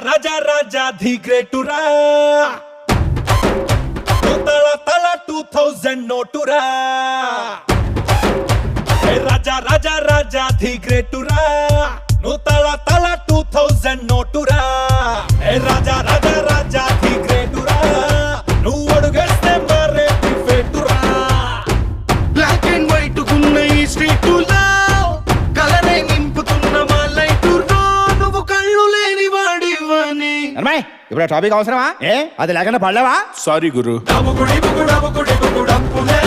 రాజా రాజా the గ్రేటురా తల తల 2000 నోటురా రాజా రాజా రాజా the గ్రేటురా నువ్వు తల తల 2000 నోటురా రాజా రాజా రాజా ది గ్రేటురా నువ్వు అడుగేస్తే మరే ఫేటురా బ్లాక్ అండ్ వైట్ కున్న ఈ స్ట్రీటులో కలరే నింపుతున్న మా లైటులో నువ్వు కళ్ళు లేని వాడివని. ఇప్పుడు టాపిక్ అవసరమా? అది లేకుండా పడలేవా? సారీ గురు. డబుకుడి బుకుడబుకుడి బుకుడంపులే